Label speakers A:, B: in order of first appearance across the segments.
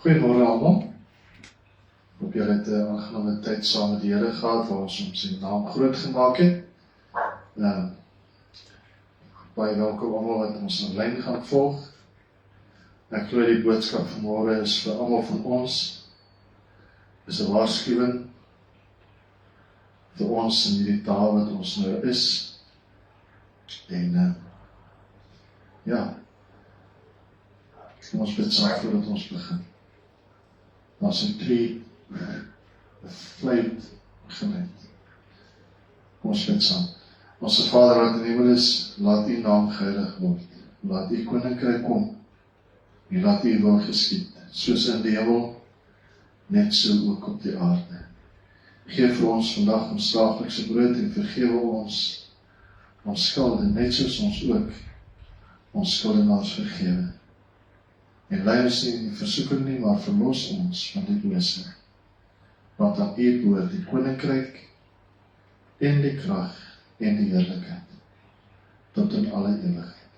A: Goeiemôre almal. Hoop julle het 'n aangename tyd saam met die Here gehad waar ons hom sy naam groot gemaak het. Baie welkom almal wat ons aanlyn gaan volg. Ek glo die boodskap vanmôre is vir almal van ons. Is 'n waarskuwing vir ons in hierdie taal wat ons nou is. En ja, ons bid saam voordat ons begin. Ons het 3 vleit gemeet. Ons bid saam. Onse Vader wat in die hemel is, laat U naam geheilig word. Laat U koninkryk kom. En laat U wil geskied, soos in die hemel, net so ook op die aarde. Geef vir ons vandag ons daaglikse brood en vergewe ons skulde, net soos ons ook ons skuldenaars vergewe. En lei ons nie in die versoeking nie, maar verlos ons van die bose. Want aan U behoort die koninkryk en die krag en die heerlikheid tot in alle ewigheid.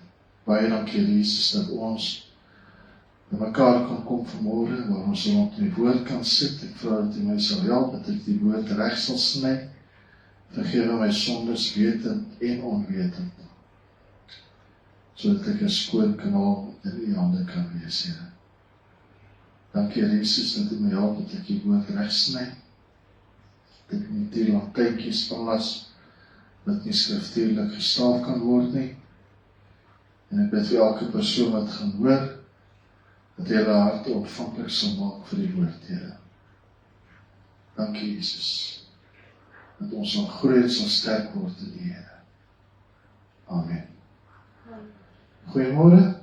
A: Baie dankie Jesus dat ons by mekaar kan kom vanmôre, waar ons rond die woord kan sit. Ek vra dat U my sal help, dat ek die woord reg sal sny. Vergewe my sondes wetend en onwetend, sodat ek 'n skoon kanaal in U hande kan wees, Here. Dankie Jesus dat U my help dat ek die woord reg sny. Dat ek nie te lang tydjies aanlas wat nie skriftuurlik gestaaf kan word nie. En ek bid vir elke persoon wat gaan hoor, dat hulle harte ontvanklik sal maak vir die woord, Here. Dankie Jesus, dat ons sal groei en sal sterk word in die Here. Amen. Goeiemôre,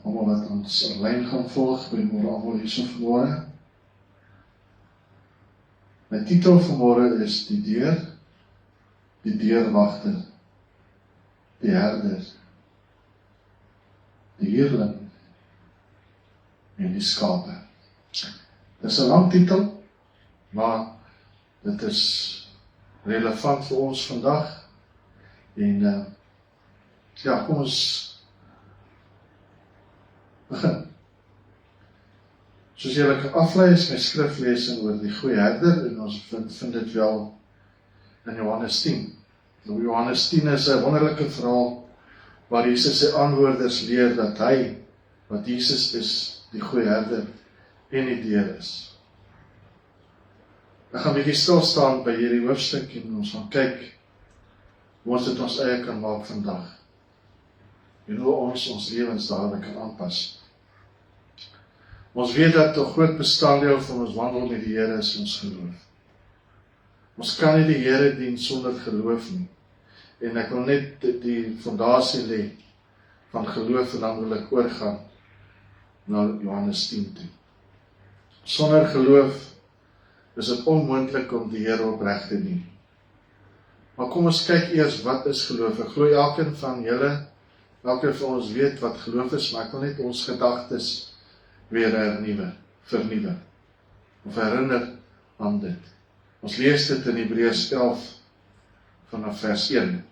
A: almal wat ons aanlyn gaan volg, goeiemôre almal hierso vanmôre. My titel vanmôre is die deurwagter, die herder, die huurling en die skape. Dit is 'n lang titel, maar dit is relevant vir ons vandag. En ja, kom ons begin. Soos julle kan aflei is my skriflesing oor die goeie herder, en ons vind dit wel in Johannes 10. Nou, Johannes 10 is 'n wonderlike verhaal waar Jesus sy aanhoorders leer dat hy, wat Jesus is, die goeie herder en die deur is. Ek gaan 'n bietjie stil staan by hierdie hoofstuk en ons gaan kyk hoe ons dit ons eie kan maak vandag. En hoe ons lewens daarby kan aanpas. Ons weet dat 'n groot bestanddeel van ons wandel met die Here is ons geloof. Ons kan nie die Here dien sonder geloof nie. En ek wil net die fondasie lê van geloof en dan wil ek oorgaan na Johannes 10 toe. Sonder geloof is dit onmoontlik om die Here opreg te dien. Maar kom ons kyk eers, wat is geloof? Ek glo elkeen van julle, elkeen van ons weet wat geloof is, maar ek wil net ons gedagtes weer vernuwe, of herinner aan dit. Ons lees dit in Hebreërs 11 vanaf vers 1.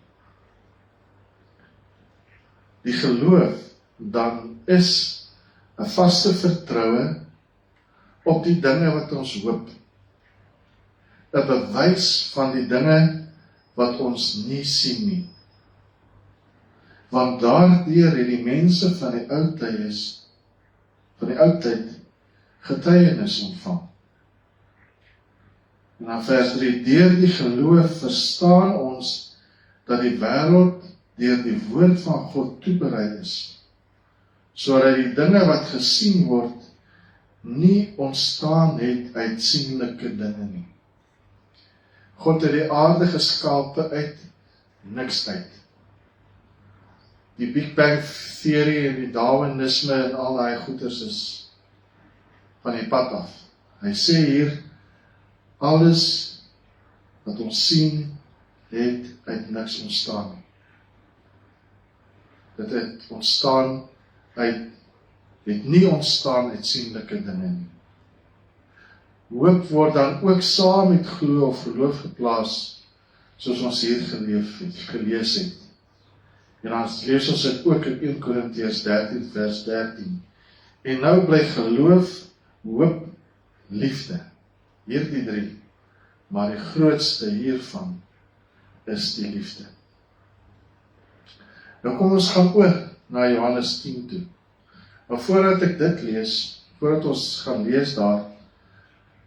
A: Die geloof dan is 'n vaste vertroue op die dinge wat ons hoop, 'n bewys van die dinge wat ons nie sien nie. Want daardeur het die mense van die oudtyd getuienis ontvang. En dan vers 3, deur die geloof verstaan ons dat die wêreld deur die woord van God toeberei is, sodat die dinge wat gesien word nie ontstaan het uit sienlike dinge nie. God het die aarde geskape uit niks uit. Die Big Bang Theorie en die Darwinisme en al daai goeters is van die pad af. Hy sê hier, alles wat ons sien, het uit niks ontstaan. Dit het nie ontstaan uit sienlike dinge nie. Hoop word dan ook saam met glo of geloof geplaas, soos ons hier gelees het. En dan lees ons dit ook in 1 Korintiërs 13 vers 13. En nou bly geloof, hoop, liefde. Hierdie 3. Maar die grootste hiervan is die liefde. Nou kom ons gaan oor na Johannes 10 toe. Maar voordat ek dit lees, voordat ons gaan lees daar,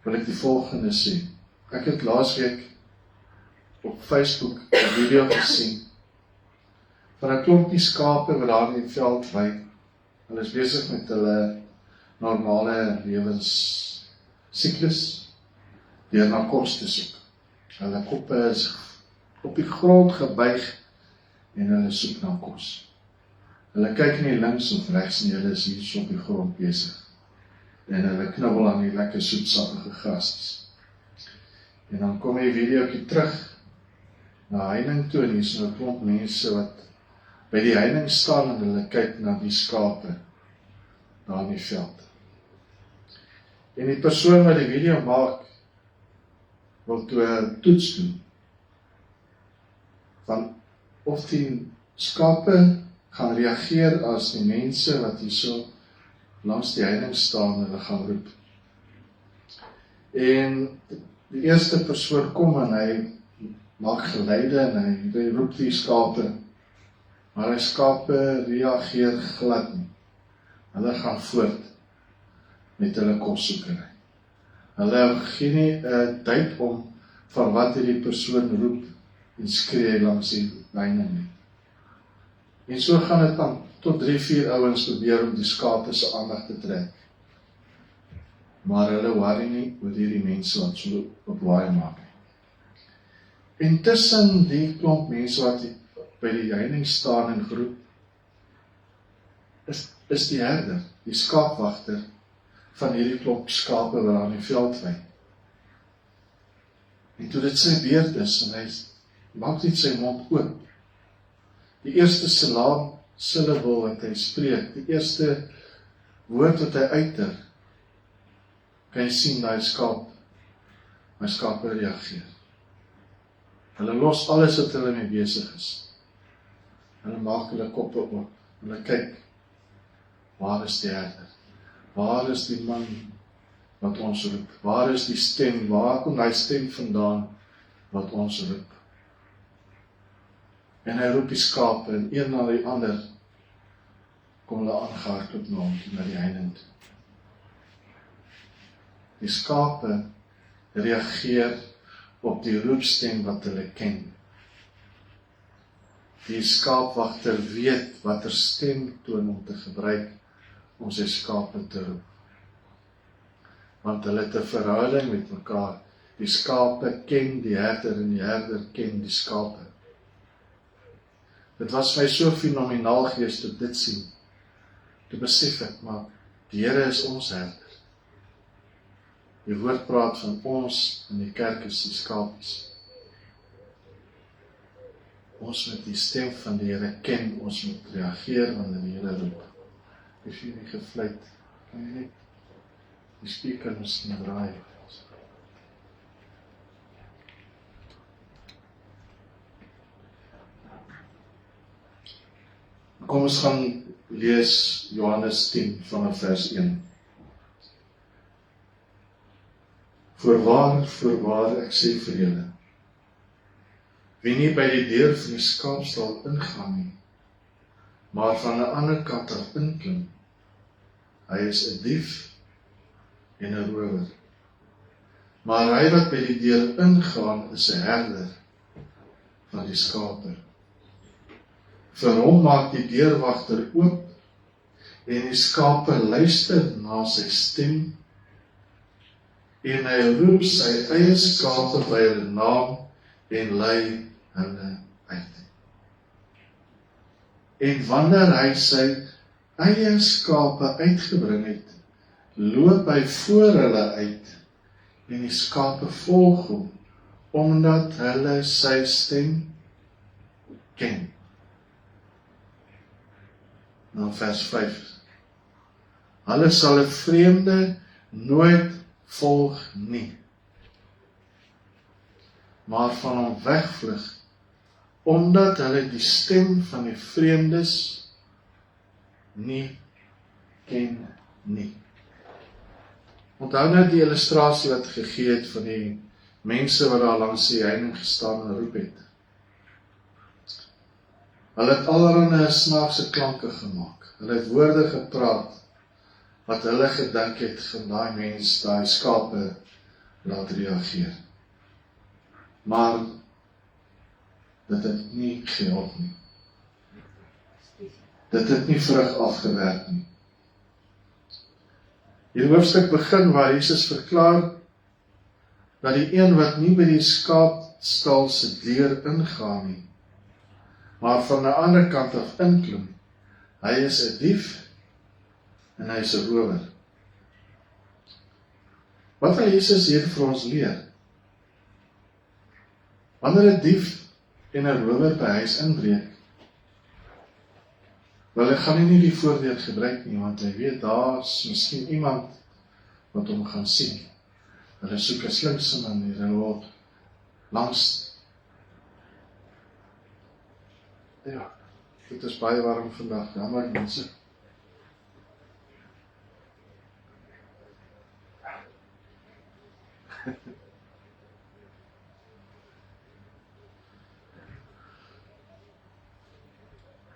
A: wil ek die volgende sê. Ek het laasweek op Facebook 'n video gesien van 'n klompie skape wat daar in die veld wy. Hulle is besig met hulle normale lewenssiklus deur na kos te soek. Hulle koppe is op die grond gebuig en hulle soek na kos. Hulle kyk nie links of regs nie, hulle is hier so op die grond besig. En hulle knibbel aan die lekker soetsappige grasies. En dan kom die videoetjie terug na heining toe, en hier is 'n klomp mense wat by die heining staan en hulle kyk na die skape daar in die veld. En die persoon wat die video maak, wil toe 'n toets doen van of die skape gaan reageer as die mense wat hier so langs die heining staan, hulle gaan roep. En die eerste persoon kom en hy maak geluide en hy roep die skape, maar die skape reageer glad nie. Hulle gaan voort met hulle kossoekery. Hulle gee nie 'n tyd om van wat hierdie persoon roep en skree langs die heining nie. En so gaan dit dan tot 3-4 ouens probeer om die skape se aandag te trek. Maar hulle worry nie oor hierdie mense wat so op waai maak. En tussen die klomp mense wat by die heining staan en groep, is die herder, die skaapwagter van hierdie klomp skape wat aan die veld wy. En toe dit sy beurt is, en hy maak net sy mond oop. Die eerste syllabel wat hy spreek, die eerste woord wat hy uiter, kan jy sien daai skape reageer. Hulle los alles wat hulle mee besig is. Hulle maak hulle koppe op. Hulle kyk, waar is die herder? Waar is die man wat ons roep? Waar is die stem? Waar kom die stem vandaan wat ons roep? En hy roep die skape en een na die ander kom hulle aangehardloop na hom toe, na die heining toe. Die skape reageer op die roepstem wat hulle ken. Die skaapwagter weet watter stemtoon om te gebruik om sy skape te roep. Want hulle het 'n verhouding met mekaar. Die skape ken die herder en die herder ken die skape. Dit was my so fenomenaal geweest toe dit sien. Toe besef ek, maar die Here is ons herder. Die woord praat van ons in die kerk is die skapies. Ons moet die stem van die Here ken, ons moet reageer wanneer die Here roep. As jy nie gefluit, kan jy net die speaker miskien draai. Kom ons gaan lees Johannes 10 vanaf vers 1. Voorwaar, ek sê vir julle, wie nie by die deur van die skaapstal ingaan nie, maar van 'n ander kant af inklim, hy is 'n dief en 'n rower. Maar hy wat by die deur ingaan, is 'n herder van die skape. Vir hom maak die deurwagter oop, en die skape luister na sy stem, en hy roep sy eie skape by hulle naam, en lei hulle uit. En wanneer hy sy eie skape uitgebring het, loop hy voor hulle uit, en die skape volg hom, omdat hulle sy stem ken. Nou vers 5. Hulle sal 'n vreemde nooit volg nie, maar van hom wegvlug, omdat hulle die stem van die vreemdes nie ken nie. Onthou nou die illustrasie wat gegee het van die mense wat daar langs die heining gestaan en roep het. Hulle het allerhande snaakse klanke gemaak. Hulle het woorde gepraat wat hulle gedink het van daai mens, daai skape laat reageer. Maar dit het nie gehelp nie. Dit het nie vrug afgewerk nie. Hierdie hoofstuk begin waar Jesus verklaar dat die een wat nie by die skaapstal se deur ingaan nie, maar van 'n ander kant af inklim, hy is 'n dief en hy is 'n rower. Wat wil Jesus hier vir ons leer? Wanneer 'n dief en 'n rower by huis inbreek, wel, hy gaan nie die voordeel gebruik nie, want hy weet, daar's miskien iemand wat hom gaan sien. Hulle soek 'n slinkse manier, hulle wil langs. Ja, dit is baie warm vandag, jammer mense.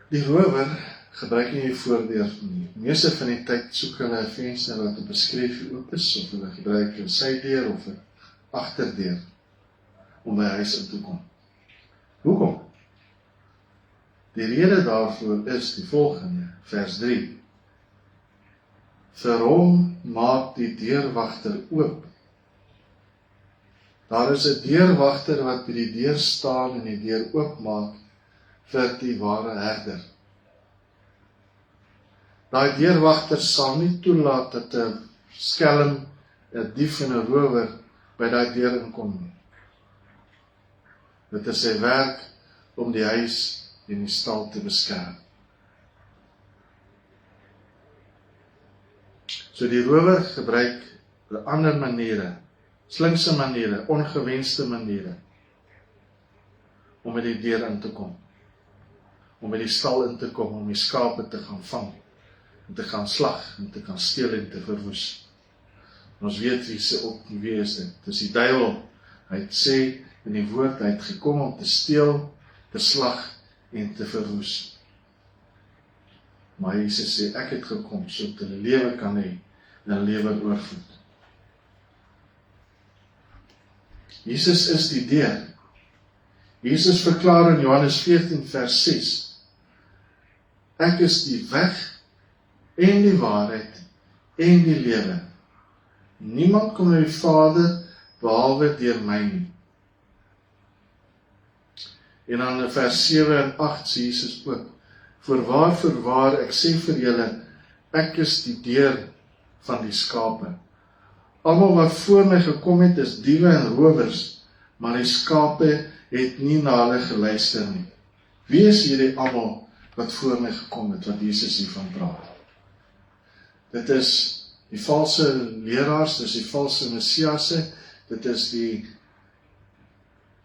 A: Die rower gebruik nie die voordeur nie. Meeste van die tyd soek hulle 'n venster wat op 'n skreefie oop is, of hulle gebruik 'n sydeur of 'n agterdeur om by huis in te kom. Hoekom? Die rede daarvoor is die volgende, vers 3. Vir hom maak die deurwagter oop. Daar is 'n deurwagter wat by die deur staan en die deur oopmaak vir die ware herder. Daai deurwagter sal nie toelaat dat 'n skelm, 'n dief en 'n rower by daai deur inkom nie. Dit is sy werk om die huis en die stal te beskerm. So die rower gebruik ander maniere, slinkse maniere, ongewenste maniere, om by die deur in te kom. Om by die stal in te kom, om die skape te gaan vang, en te gaan slag, en te gaan steel en te verwoes. En ons weet wie is dit. Dis die duiwel. Hy het sê in die woord, hy het gekom om te steel, te slag en te verwoes. Maar Jesus sê, ek het gekom sodat hulle lewe kan hê en 'n lewe oorvloed. Jesus is die deur. Jesus verklaar in Johannes 14 vers 6, ek is die weg en die waarheid en die lewe. Niemand kom na die Vader behalwe deur my nie. En dan in vers 7 en 8 sê Jesus ook, voorwaar, ek sê vir julle, ek is die deur van die skape. Almal wat voor my gekom het, is diewe en rowers, maar die skape het nie na hulle geluister nie. Wie is hierdie almal wat voor my gekom het, wat Jesus hiervan praat? Dit is die valse leraars, dis die valse messiasse, dit is die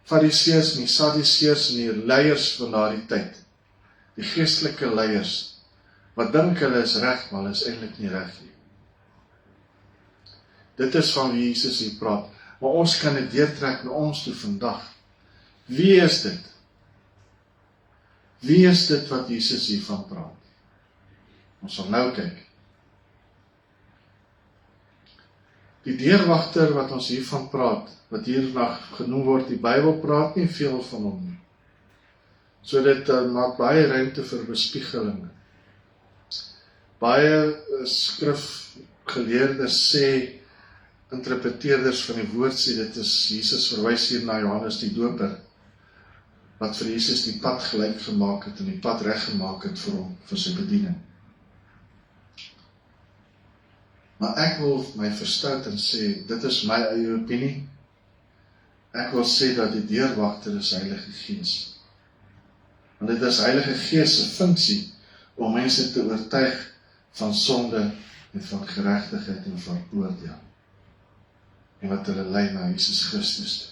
A: Fariseërs en die Sadduseërs en die leiers van daardie tyd. Die geestelike leiers, wat dink hulle is reg, maar hulle is eintlik nie reg nie. Dit is van wie Jesus hier praat, maar ons kan dit deurtrek na ons toe vandag. Wie is dit? Wie is dit wat Jesus hiervan praat? Ons sal nou kyk. Die deurwagter wat ons hiervan praat, wat hierna genoem word, die Bybel praat nie veel van hom nie. So dit maak baie ruimte vir bespiegeling. Baie skrifgeleerdes sê, interpreteerders van die woord sê, dit is Jesus verwys hier na Johannes die Doper, wat vir Jesus die pad gelyk gemaak het en die pad reg gemaak het vir hom, vir sy bediening. Maar ek wil my verstout en sê, dit is my eie opinie, ek wil sê dat die deurwagter is Heilige Gees. Want dit is Heilige Gees se funksie om mense te oortuig van sonde en van geregtigheid en van oordeel. En wat hulle lei na Jesus Christus toe.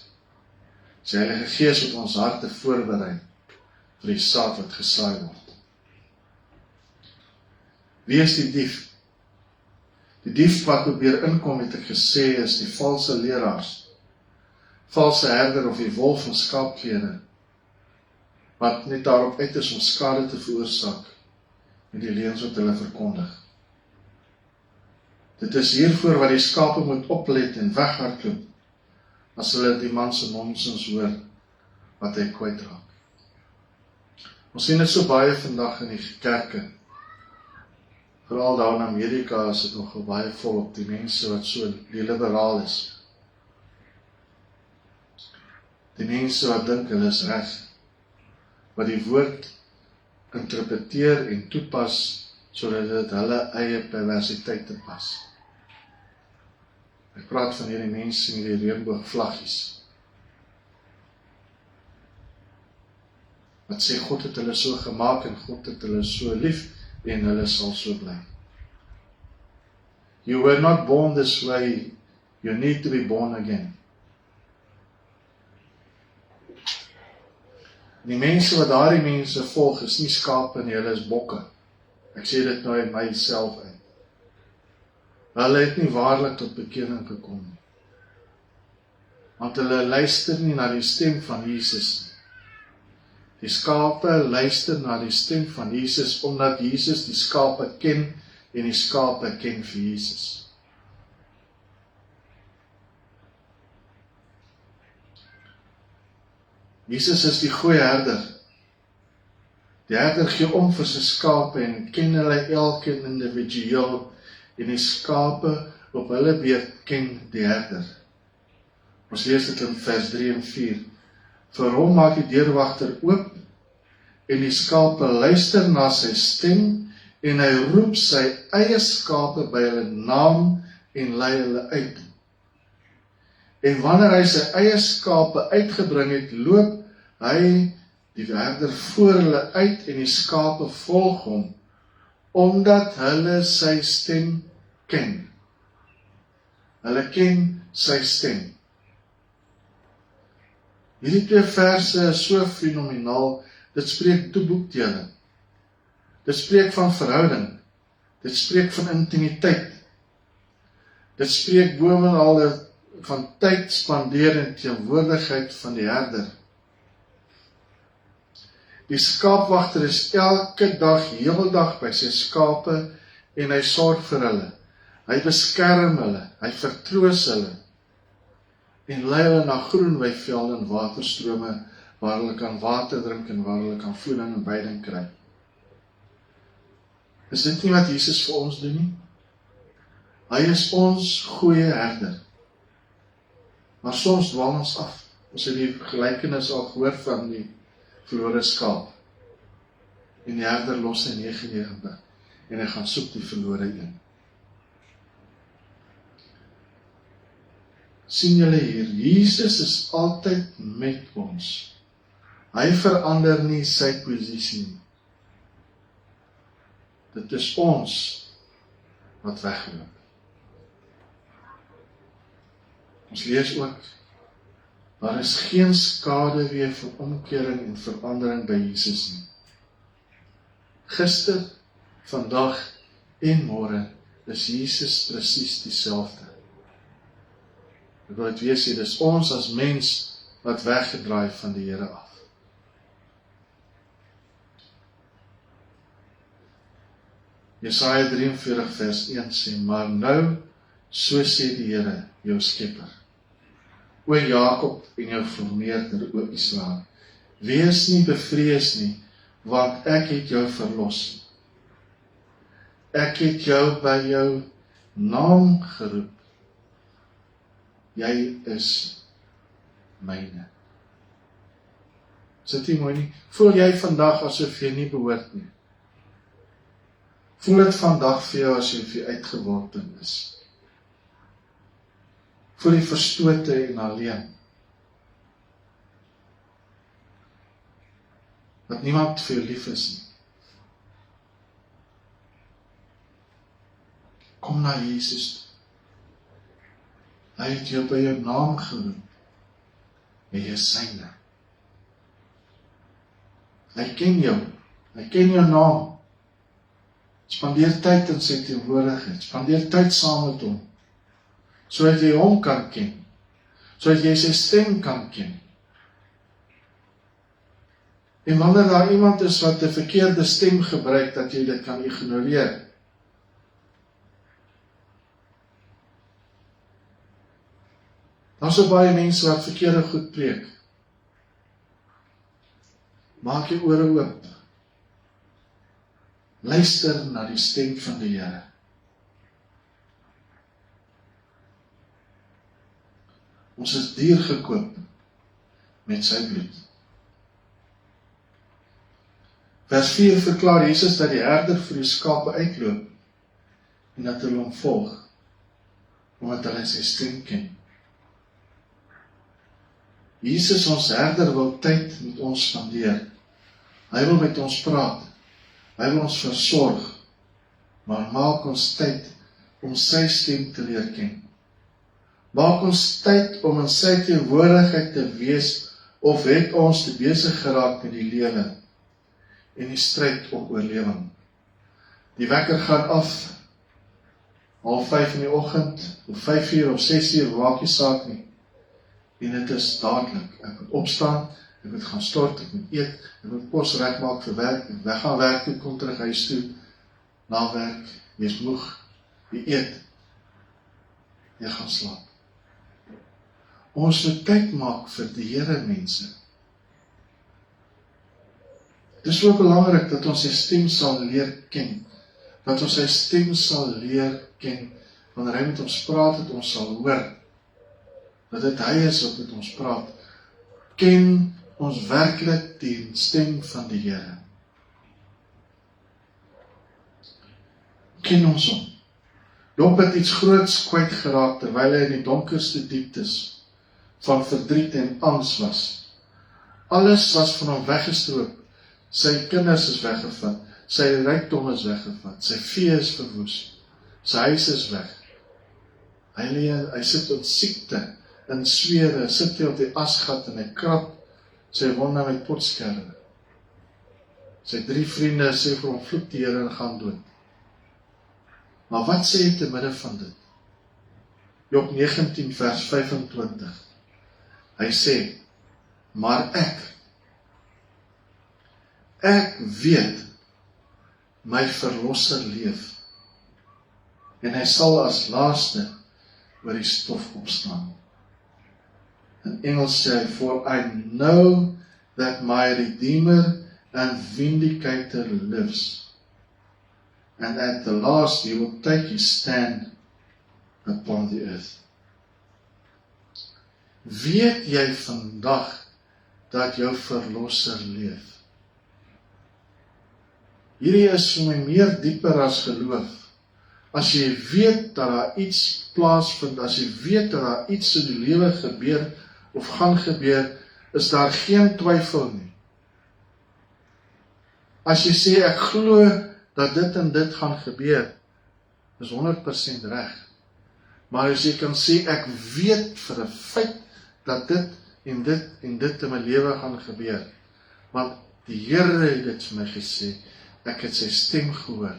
A: Sy Heilige Gees wat ons harte voorberei vir die saad wat gesaai word. Wie is die dief? Die dief wat probeer inkom, het ek gesê, is die valse leraars, valse herder of die wolf in skaapklere, wat net daarop uit is om skade te veroorsaak met die leuns wat hulle verkondig. Dit is hiervoor wat die skape moet oplet en weghardloop, as hulle die man se nonsens hoor, wat hy kwytraak. Ons sien dit so baie vandag in die kerke, veral daar in Amerika is dit nogal baie volop, die mense wat so die liberaal is. Die mense wat dink hulle is reg, wat die woord interpreteer en toepas, sodat dit hulle eie perversiteit pas. Ek praat van hierdie mense met die reënboogvlaggies, wat sê God het hulle so gemaak en God het hulle so lief en hulle sal so bly. You were not born this way, you need to be born again. Die mense wat daardie mense volg is nie skape nie, hulle is bokke. Ek sê dit nou uit myself uit. Hulle het nie waarlik tot bekering gekom nie. Want hulle luister nie na die stem van Jesus nie. Die skape luister na die stem van Jesus, omdat Jesus die skape ken en die skape ken vir Jesus. Jesus is die goeie herder. Die herder gee om vir sy skape en ken hulle elkeen individueel en die skape op hulle beurt ken die herder. Ons lees dit in vers 3 en 4. Vir hom maak die deurwagter oop en die skape luister na sy stem en hy roep sy eie skape by hulle naam en lei hulle uit. En wanneer hy sy eie skape uitgebring het, loop hy die herder voor hulle uit en die skape volg hom, omdat hulle sy stem ken. Hulle ken sy stem. Hierdie 2 verse is so fenomenaal, dit spreek toeboekdeling. Dit spreek van verhouding. Dit spreek van intimiteit. Dit spreek bovenal van tyd spandeer in teenwoordigheid van die herder. Die skaapwagter is elke dag, heeldag by sy skape en hy sorg vir hulle. Hy beskerm hulle, hy vertroos hulle en lei hulle na groen weivelde en waterstrome waar hulle kan water drink en waar hulle kan voeding en veiding kry. Is dit nie wat Jesus vir ons doen nie? Hy is ons goeie herder. Maar soms dwaal ons af. Ons het die gelykenis al gehoor van die verlore skaap. En die herder los sy 99 en hy gaan soek die verlore een. Sien julle hier, Jesus is altyd met ons. Hy verander nie sy posisie nie. Dit is ons wat wegloop. Ons lees ook, daar is geen skade weer vir omkering en verandering by Jesus nie. Gister, vandag en môre is Jesus presies dieselfde. Ek wil dit weer sê, dis ons as mens wat weggedraai van die Here af. Jesaja 43 vers 1 sê, maar nou, so sê die Here, jou skepper, o Jakob en jou vermeerder, o Israel, wees nie bevrees nie, want ek het jou verlos. Ek het jou by jou naam geroep. Jy is myne. Is dit nie mooi nie? Voel jy vandag asof jy nie behoort nie? Voel dit vandag vir jou asof jy uitgeworpen is? Voel jy verstote en alleen? Dat niemand vir jou lief is nie? Kom na Jesus toe. Hy het jou by jou naam geroep. En jy is syne. Hy ken jou. Hy ken jou naam. Spandeer tyd in sy teenwoordigheid, spandeer tyd saam met hom, sodat jy hom kan ken, sodat jy sy stem kan ken. En wanneer daar iemand is wat 'n verkeerde stem gebruik, dat jy dit kan ignoreer. Daar's so baie mense wat verkeerde goed preek. Maak jou ore oop. Luister na die stem van die Here. Ons is duur gekoop met sy bloed. Vers 4 verklaar Jesus dat die herder vir die skape uitloop en dat hulle hom volg, omdat hulle sy stem ken. Jesus, ons herder, wil tyd met ons spandeer. Hy wil met ons praat. Hy wil ons versorg. Maar maak ons tyd om sy stem te leer ken. Maak ons tyd om in sy teenwoordigheid te wees, of het ons te besig geraak met die lewe en die stryd om oorlewing. Die wekker gaan af, 4:30 in die oggend, of 5:00 of 6:00, maak nie saak nie. En dit is dadelik. Ek moet opstaan, ek moet gaan stort, ek moet eet, ek moet kos regmaak vir werk, ek weg gaan werk toe, kom terug huis toe, na werk, jy is moeg, jy eet, jy gaan slaap. Ons moet tyd maak vir die Here, mense. Dit is ook belangrik dat ons sy stem sal leer ken, dat ons sy stem sal leer ken, wanneer hy met ons praat, dat ons sal hoor, dat dit hy is wat met ons praat. Ken ons werklik die stem van die Here. Ken ons hom. Job het iets groots kwyt geraak, terwyl hy in die donkerste dieptes van verdriet en angs was. Alles was van hom weggestroop. Sy kinders is weggevat, sy rykdom is weggevat, sy vee is verwoes, sy huis is weg. Hy sit in siekte, in swere, sit hy op die asgat en hy krap sy wonde met potskerwe. Sy 3 vriende sê vir hom, vloek die Here en gaan dood. Maar wat sê hy te midde van dit? Job 19 vers 25. Hy sê, maar ek weet, my verlosser leef, en hy sal as laaste oor die stof opstaan. In Engels sê hy, for I know that my Redeemer and Vindicator lives, and at the last he will take his stand upon the earth. Weet jy vandag dat jou verlosser leef? Hierdie is vir my meer dieper as geloof. As jy weet dat daar iets plaasvind, as jy weet dat daar iets in die lewe gebeur, of gaan gebeur, is daar geen twyfel nie. As jy sê, ek glo dat dit en dit gaan gebeur, is 100% reg. Maar as jy kan sê, ek weet vir 'n feit, dat dit en dit en dit in my lewe gaan gebeur, want die Here het dit vir my gesê, ek het sy stem gehoor.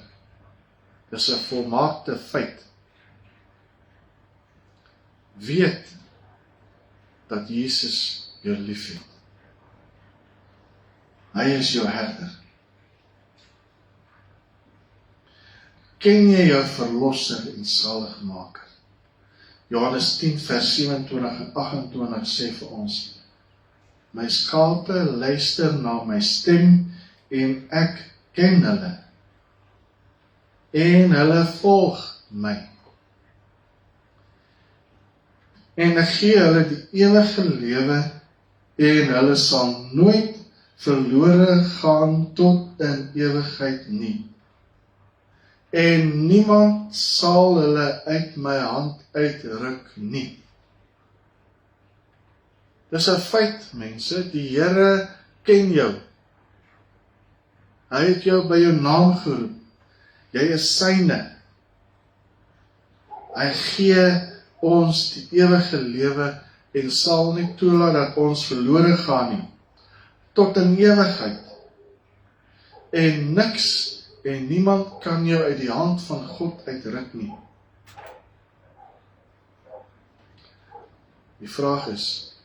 A: Dis 'n volmaakte feit. Weet dat Jesus jou liefhet. Hy is jou herder. Ken jy jou verlosser en saligmaker? Johannes 10 vers 27 en 28 sê vir ons, my skape luister na my stem en ek ken hulle en hulle volg my. En ek gee hulle die ewige lewe en hulle sal nooit verlore gaan tot in ewigheid nie. En niemand sal hulle uit my hand uitruk nie. Dis 'n feit, mense, die Here ken jou. Hy het jou by jou naam geroep. Jy is syne. Hy gee ons die ewige lewe en sal nie toelaat dat ons verlore gaan nie, tot in ewigheid. En niks en niemand kan jou uit die hand van God uitruk nie. Die vraag is,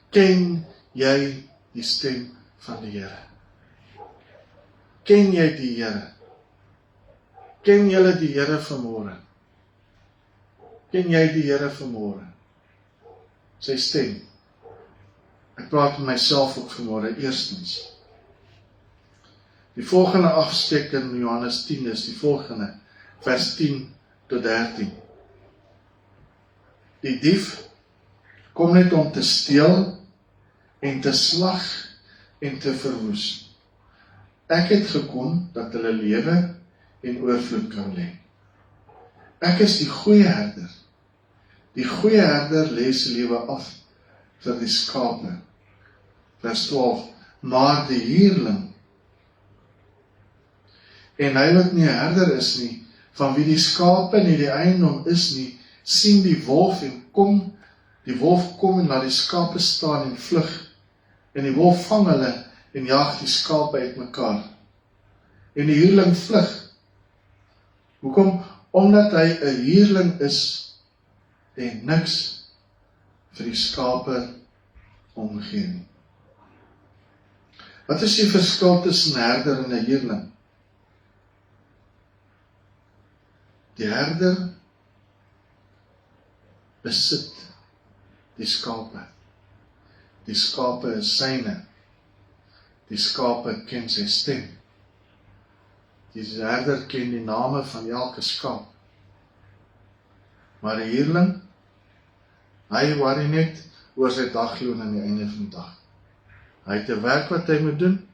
A: ken jy die stem van die Here? Ken jy die Here? Ken julle die Here vanmôre? Ken jy die Here vanmôre? Sy stem. Ek praat met myself ook vanmôre eerstens. Die volgende afspreek in Johannes 10 is die volgende, vers 10 tot 13. Die dief kom net om te steel en te slag en te verwoes. Ek het gekom dat hulle lewe en oorvloed kan hê. Ek is die goeie herder. Die goeie herder lê sy lewe af vir die skape. Vers 12. Maar die huurling, en hy wat nie 'n herder is nie, van wie die skape nie die eiendom is nie, sien die wolf kom en laat die skape staan en vlug, en die wolf vang hulle en jaag die skape uitmekaar. En die huurling vlug. Hoekom? Omdat hy 'n huurling is en niks vir die skape omgee nie. Wat is die verskil tussen 'n herder en 'n huurling? Die herder besit die skape. Die skape is syne. Die skape ken sy stem. Die herder ken die name van elke skaap. Maar die huurling, hy worry net oor sy dagloon aan die einde van die dag. Hy het 'n werk wat hy moet doen,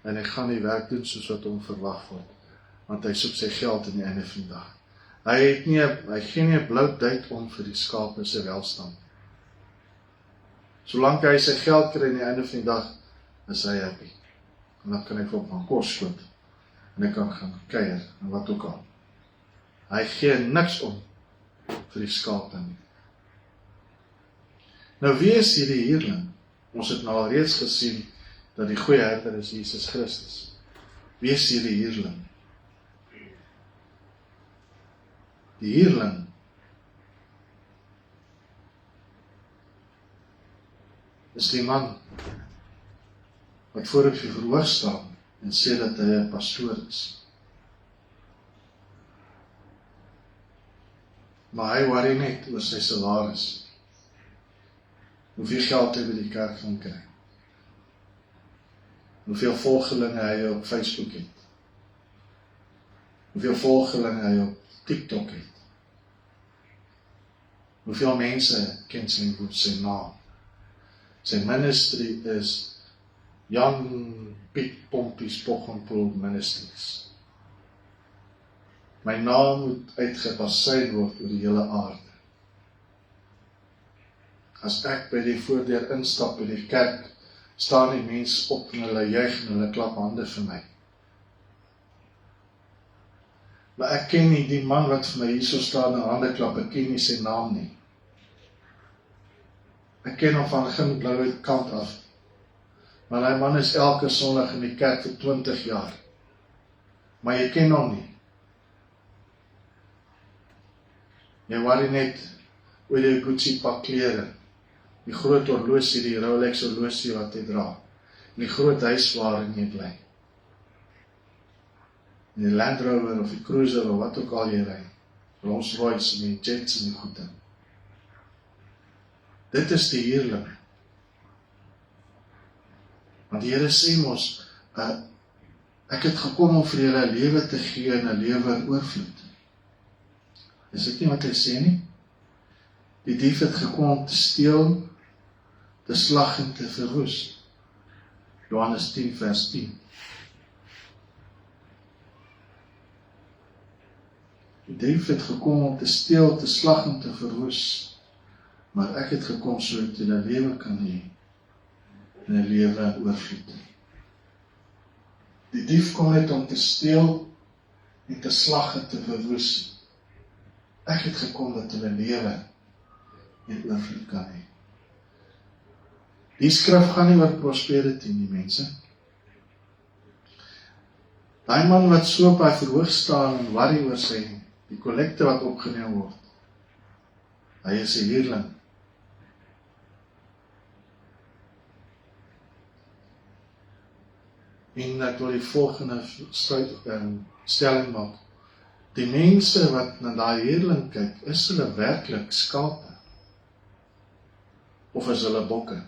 A: en hy gaan die werk doen soos wat hom verwag word, want hy soek sy geld aan die einde van die dag. Hy gee nie 'n blou duit om vir die skape se welstand. Solank hy sy geld kry aan die einde van die dag, is hy happy. En dan kan hy vir hom van kos koop, en hy kan gaan kuier, en wat ook al. Hy gee niks om vir die skape nie. Nou, wie is hierdie huurling? Ons het nou al reeds gesien dat die goeie herder is Jesus Christus. Wie is hierdie huurling? Die huurling is die man wat voor op die verhoog staan en sê dat hy 'n pastoor is. Maar hy worry net oor sy salaris. Hoeveel geld hy by die kerk gaan kry. Hoeveel volgelinge hy op Facebook het. Hoeveel volgelinge hy op TikTok het. Hoeveel mense ken sy naam. Sy ministry is Jan Piet Pompies Poggenpoel Ministries. My naam moet uitgepasseer word oor die hele aarde. As ek by die voordeur instap by die kerk, staan die mense op en hulle juig en hulle klap hande vir my. Maar ek ken nie die man wat vir my hierso staan en hande klap, ek ken nie sy naam nie. Ek ken hom van geen blauwe kant af. Maar die man is elke Sondag in die kerk vir 20 jaar. Maar jy ken hom nie. Jy worry net oor die Gucci pak klere, die groot horlosie, die Rolex horlosie wat hy dra, en die groot huis waarin jy bly. En die Land Rover of die Cruiser of wat ook al jy ry, Rolls Royce en die jets en die goede. Dit is die huurling. Want die Here sê mos, ek het gekom om vir julle 'n lewe te gee en 'n lewe in oorvloed. Is dit nie wat hy sê nie? Die dief het gekom om te steel, te slag en te verwoes. Johannes 10 vers 10. Die dief het gekom om te steel, te slag en te verwoes. Maar ek het gekom sodat jy 'n lewe kan hê en 'n lewe in oorvloed. Die dief kom net om te steel en te slag en te verwoes. Ek het gekom dat hulle lewe en oorvloed kan hê. Die skrif gaan nie oor prosperity nie, mense. Daai man wat so op hy verhoog staan en worry oor die kollekte wat opgeneem word, hy is 'n huurling. En ek wil die volgende stelling maak. Die mense wat na daai huurling kyk, is hulle werklik skape? Of is hulle bokke?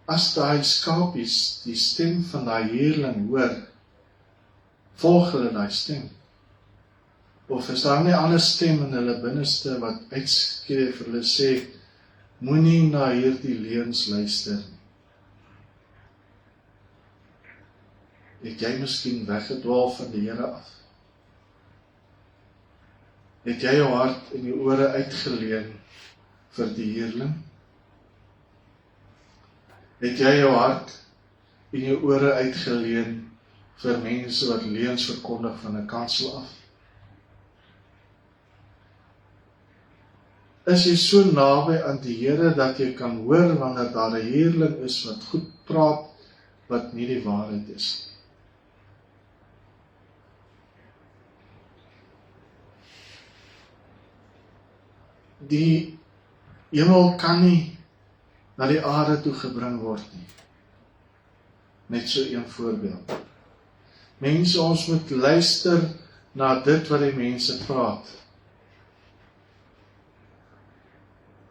A: As daai skapies die stem van daai huurling hoor, volg hulle daai stem? Of is daar nie ander stem in hulle binneste wat uitskree vir hulle sê, moenie na hierdie leuns luister nie. Het jy miskien weggedwaal van die Here af? Het jy jou hart en jou ore uitgeleen vir die huurling? Het jy jou hart en jou ore uitgeleen vir mense wat leuns verkondig van 'n kansel af? Is jy so naby aan die Here dat jy kan hoor wanneer daar 'n huurling is wat goed praat, wat nie die waarheid is? Die hemel kan nie na die aarde toe gebring word nie. Net so een voorbeeld. Mense, ons moet luister na dit wat die mense praat.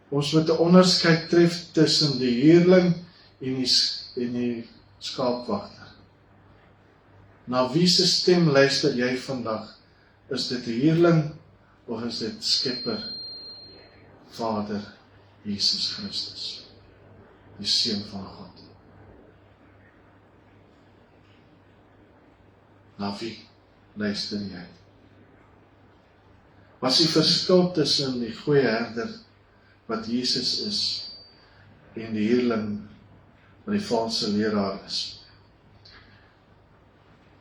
A: Ons moet 'n onderskeid tref tussen die huurling en die skaapwagter. Na wie se stem luister jy vandag? Is dit 'n huurling of is dit Skepper, Vader, Jesus Christus, die Seun van God? Na wie luister jy? Wat is die verskil tussen die goeie herder wat Jesus is en die huurling wat die valse leraar is?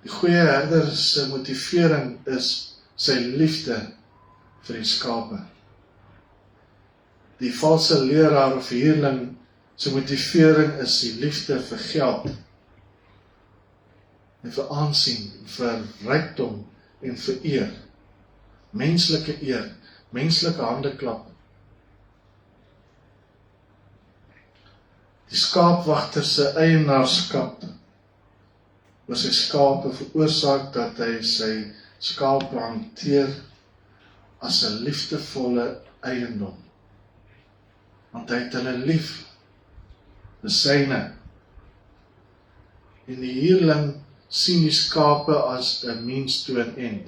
A: Die goeie herder se motivering is sy liefde vir die skape. Die valse leraar of huurling se motivering is die liefde vir geld en vir aansien, vir rykdom en vir eer. Menslike eer, menslike handeklap. Die skaapwagter se eienaarskap was sy skape veroorsaak dat hy sy skape hanteer as 'n liefdevolle eiendom. Want hy het hulle lief, dis syne. En die huurling sien die skape as 'n means to an end.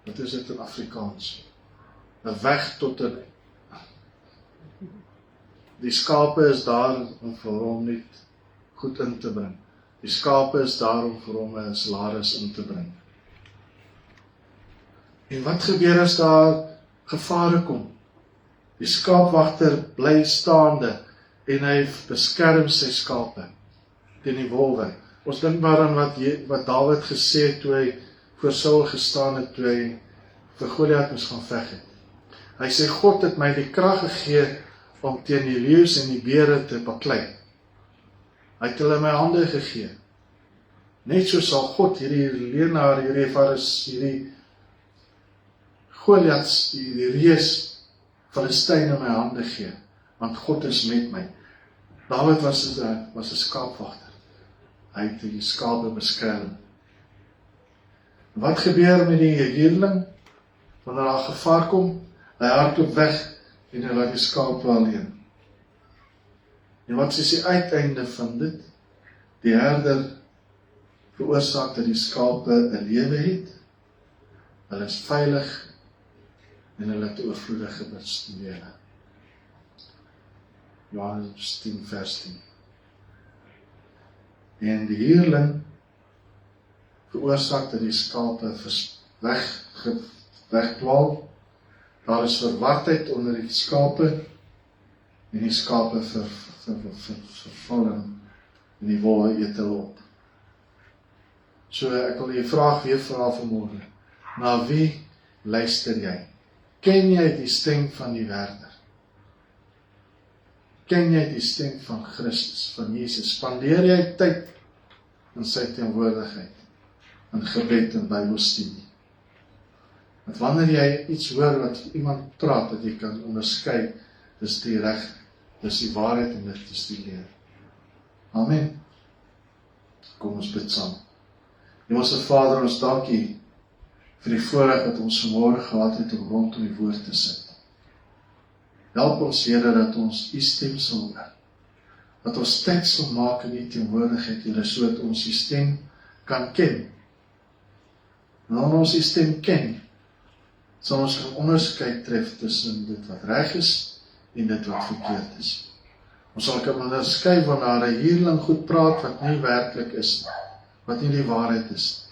A: Wat is dit in Afrikaans? 'n weg tot 'n. Die skape is daar om vir hom net goed in te bring. Die skape is daar om vir hom 'n salaris in te bring. En wat gebeur as daar gevare kom? Die skaapwagter bly staande en hy beskerm sy skape teen die wolwe. Ons dink maar aan wat Dawid gesê het toe hy voor Saul gestaan het, toe hy vir Goliat moes gaan veg het. Hy sê, God het my die krag gegee om teen die leeu's en die beere te baklei. Hy het hulle my hande gegee. Net so sal God hierdie leenaar, hierdie Goliat, die reus, Filistyn in my hande gee, want God is met my. Dawid was 'n skaapwagter. Hy het die skape beskerm. Wat gebeur met die huurling? Wanneer daar gevaar kom, hy hardloop weg en hy laat die skape alleen. En wat is die uiteinde van dit? Die herder veroorsaak dat die skape 'n lewe het. Hulle is veilig en hulle het oorvloedige bestede. Johannes 10 vers 10. En die huurling veroorsaak dat die skape wegdwaal. Daar is verwardheid onder die skape en die skape vervallen en die wolwe eet hulle op. So ek wil die vraag weer vra vanmôre. Na wie luister jy? Ken jy die stem van die herder? Ken jy die stem van Christus, van Jesus? Spandeer jy tyd in sy teenwoordigheid, in gebed en Bybelstudie? Want wanneer jy iets hoor wat iemand praat, dat jy kan onderskei, dis die reg, dis die waarheid en dit is die leer. Amen. Kom ons bid saam. Hemelse Vader, ons dankie vir die voorreg wat ons vanmôre gehad het om rondom die woord te sit. Help ons, Here, dat ons U stem sal hoor. Dat ons tyd sal maak in U teenwoordigheid, Here, sodat ons U stem kan ken. En wanneer ons U stem ken, sal ons 'n onderskeid tref tussen dit wat reg is en dit wat verkeerd is. Ons sal kan onderskei wanneer 'n huurling goed praat wat nie werklik is, wat nie die waarheid is.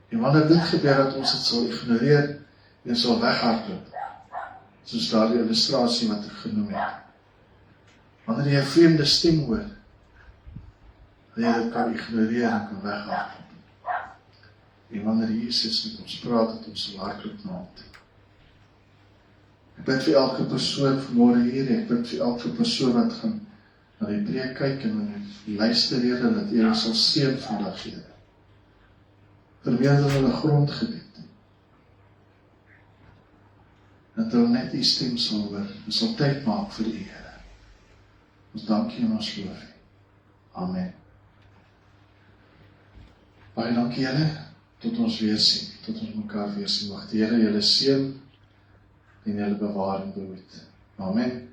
A: En wanneer dit gebeur, dat ons dit sal ignoreer en sal weghardloop, soos daardie illustrasie wat ek genoem het. Wanneer jy 'n vreemde stem hoor, dat jy dit kan ignoreer en kan weghardloop. En wanneer Jesus met ons praat, dat ons sal hardloop na hom toe. Ek bid vir elke persoon vanmôre hier, ek bid vir elke persoon wat gaan na die preek kyk en luister, Here, dat U sal seën vandag, Here. Vermeerder hulle grondgebied. Dat hulle net U stem sal hoor, en sal tyd maak vir U, Here. Ons dankie en ons loof U. Amen. Baie dankie, Here, tot ons weer sien, tot ons mekaar weer sien. Mag die Here julle seën en julle bewaar en behoed. Amen.